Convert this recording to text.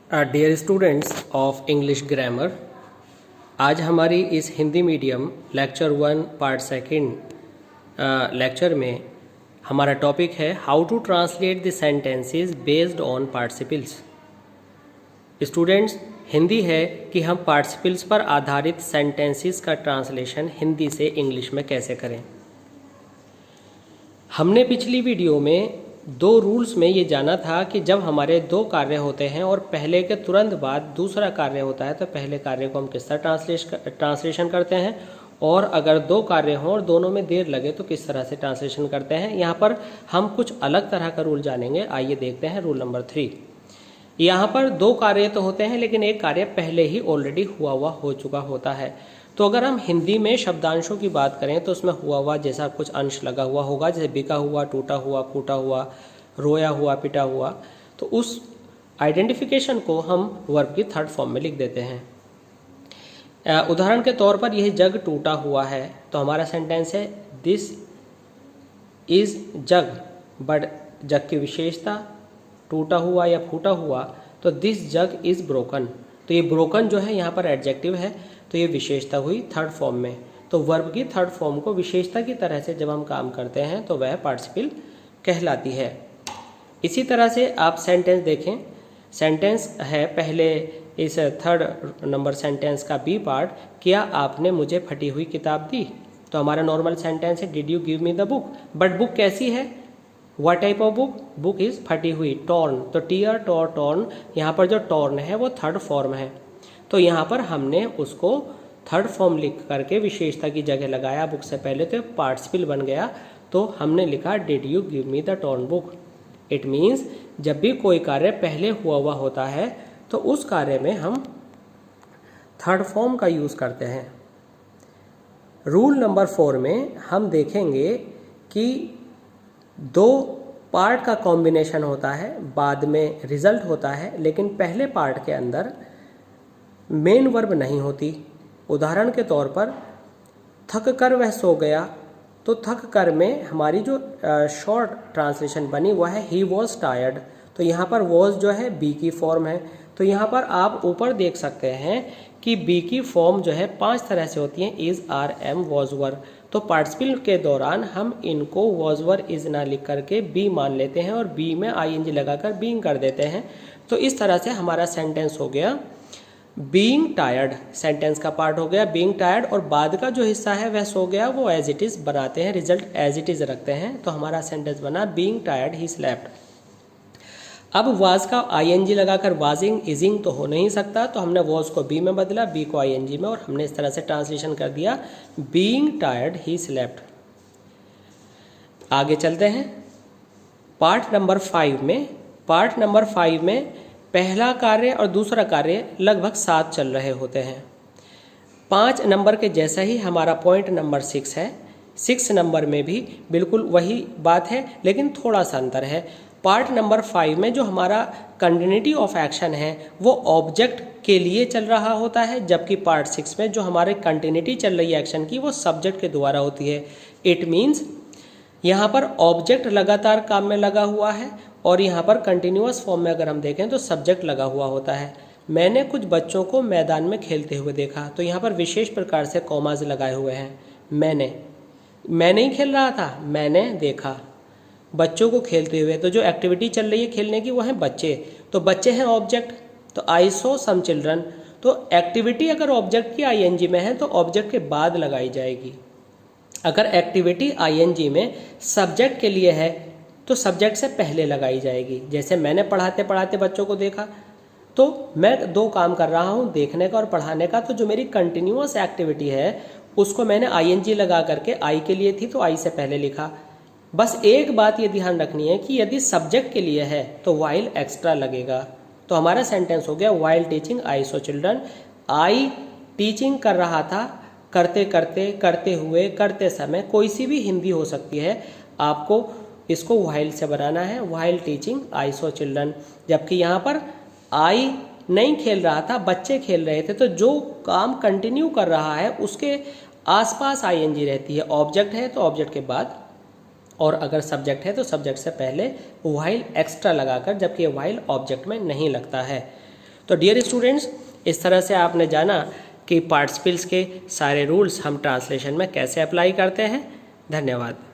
Dear students of English grammar, आज हमारी इस Hindi medium lecture 1 part second lecture में हमारा टॉपिक है how to translate the sentences based on participles. Students, Hindi है कि हम पार्टिसिपल्स पर आधारित सेंटेंसेस का ट्रांसलेशन हिंदी से इंग्लिश में कैसे करें। हमने पिछली वीडियो में दो रूल्स में ये जाना था कि जब हमारे दो कार्य होते हैं और पहले के तुरंत बाद दूसरा कार्य होता है तो पहले कार्य को हम किस तरह ट्रांसलेशन करते हैं, और अगर दो कार्य हों और दोनों में देर लगे तो किस तरह से ट्रांसलेशन करते हैं। यहाँ पर हम कुछ अलग तरह का रूल जानेंगे। आइए देखते हैं रूल नंबर 3। यहाँ पर दो कार्य तो होते हैं लेकिन एक कार्य पहले ही ऑलरेडी हुआ हो चुका होता है। तो अगर हम हिंदी में शब्दांशों की बात करें तो उसमें हुआ जैसा कुछ अंश लगा हुआ होगा, जैसे बिका हुआ, टूटा हुआ, कूटा हुआ, रोया हुआ, पिटा हुआ। तो उस आइडेंटिफिकेशन को हम वर्ब की थर्ड फॉर्म में लिख देते हैं। उदाहरण के तौर पर यह जग टूटा हुआ है तो हमारा सेंटेंस है दिस इज जग, बट जग की विशेषता टूटा हुआ या फूटा हुआ तो दिस जग इज ब्रोकन। तो ये ब्रोकन जो है यहाँ पर एडजेक्टिव है, तो ये विशेषता हुई थर्ड फॉर्म में। तो वर्ब की थर्ड फॉर्म को विशेषता की तरह से जब हम काम करते हैं तो वह पार्टिसिपल कहलाती है। इसी तरह से आप सेंटेंस देखें। सेंटेंस है पहले इस थर्ड नंबर सेंटेंस का बी पार्ट, क्या आपने मुझे फटी हुई किताब दी। तो हमारा नॉर्मल सेंटेंस है did you give me the book, but book कैसी है, what type of book, book is फटी हुई, टॉर्न। तो टीयर टॉर टॉर्न, यहाँ पर जो टॉर्न है वो थर्ड फॉर्म है। तो यहाँ पर हमने उसको थर्ड फॉर्म लिख करके विशेषता की जगह लगाया बुक से पहले, तो पार्टिसिपल बन गया। तो हमने लिखा did you give me the torn book. It means जब भी कोई कार्य पहले हुआ होता है तो उस कार्य में हम थर्ड फॉर्म का यूज करते हैं। रूल नंबर 4 में हम देखेंगे कि दो पार्ट का कॉम्बिनेशन होता है, बाद में रिजल्ट होता है, लेकिन पहले पार्ट के अंदर मेन वर्ब नहीं होती। उदाहरण के तौर पर थक कर वह सो गया, तो थक कर में हमारी जो शॉर्ट ट्रांसलेशन बनी हुआ है ही वॉज टायर्ड। तो यहाँ पर वॉज जो है बी की फॉर्म है। तो यहाँ पर आप ऊपर देख सकते हैं कि बी की फॉर्म जो है 5 तरह से होती है, इज, आर, एम, वॉज, वर। तो पार्टिसिपल के दौरान हम इनको वॉज, वर, इज ना लिख करके बी मान लेते हैं और बी में आईएनजी लगाकर बीइंग कर देते हैं। तो इस तरह से हमारा सेंटेंस हो गया बीइंग टायर्ड, सेंटेंस का पार्ट हो गया बीइंग टायर्ड, और बाद का जो हिस्सा है वह सो गया, वो एज इट इज बनाते हैं, रिजल्ट एज इट इज रखते हैं। तो हमारा सेंटेंस बना बीइंग टायर्ड ही स्लेप्ट। अब वाज का आईएनजी लगाकर वाजिंग इजिंग तो हो नहीं सकता, तो हमने वॉज को बी में बदला, बी को आईएनजी में, और हमने इस तरह से ट्रांसलेशन कर दिया बीइंग टायर्ड ही स्लेप्ट। आगे चलते हैं पार्ट नंबर 5 में। पार्ट नंबर 5 में पहला कार्य और दूसरा कार्य लगभग साथ चल रहे होते हैं। 5 नंबर के जैसा ही हमारा पॉइंट नंबर 6 है। 6 नंबर में भी बिल्कुल वही बात है लेकिन थोड़ा सा अंतर है। पार्ट नंबर 5 में जो हमारा कंटिन्यूटी ऑफ एक्शन है वो ऑब्जेक्ट के लिए चल रहा होता है, जबकि पार्ट 6 में जो हमारे कंटिन्यूटी चल रही है एक्शन की वो सब्जेक्ट के द्वारा होती है। इट मीन्स यहाँ पर ऑब्जेक्ट लगातार काम में लगा हुआ है और यहाँ पर कंटिन्यूअस फॉर्म में अगर हम देखें तो सब्जेक्ट लगा हुआ होता है। मैंने कुछ बच्चों को मैदान में खेलते हुए देखा, तो यहाँ पर विशेष प्रकार से कॉमाज लगाए हुए हैं। मैं नहीं खेल रहा था, मैंने देखा बच्चों को खेलते हुए। तो जो एक्टिविटी चल रही है खेलने की वो है बच्चे, तो बच्चे हैं ऑब्जेक्ट। तो आई सो सम चिल्ड्रन, तो एक्टिविटी अगर ऑब्जेक्ट की आईएनजी में है तो ऑब्जेक्ट के बाद लगाई जाएगी। अगर एक्टिविटी आईएनजी में सब्जेक्ट के लिए है तो सब्जेक्ट से पहले लगाई जाएगी। जैसे मैंने पढ़ाते पढ़ाते बच्चों को देखा, तो मैं दो काम कर रहा हूँ, देखने का और पढ़ाने का। तो जो मेरी कंटिन्यूअस एक्टिविटी है उसको मैंने आईएनजी लगा करके आई के लिए थी तो आई से पहले लिखा। बस एक बात ये ध्यान रखनी है कि यदि सब्जेक्ट के लिए है तो वाइल एक्स्ट्रा लगेगा। तो हमारा सेंटेंस हो गया while teaching I so children. I teaching कर रहा था, करते करते, करते हुए, करते समय, कोई सी भी हिंदी हो सकती है। आपको इसको वाइल से बनाना है, while teaching I so children. जबकि यहाँ पर आई नहीं खेल रहा था, बच्चे खेल रहे थे। तो जो काम कंटिन्यू कर रहा है उसके आसपास आईएनजी रहती है। ऑब्जेक्ट है तो ऑब्जेक्ट के बाद, और अगर सब्जेक्ट है तो सब्जेक्ट से पहले वाइल एक्स्ट्रा लगाकर, जबकि वाइल ऑब्जेक्ट में नहीं लगता है। तो डियर स्टूडेंट्स, इस तरह से आपने जाना कि पार्टिसिपल्स के सारे रूल्स हम ट्रांसलेशन में कैसे अप्लाई करते हैं। धन्यवाद।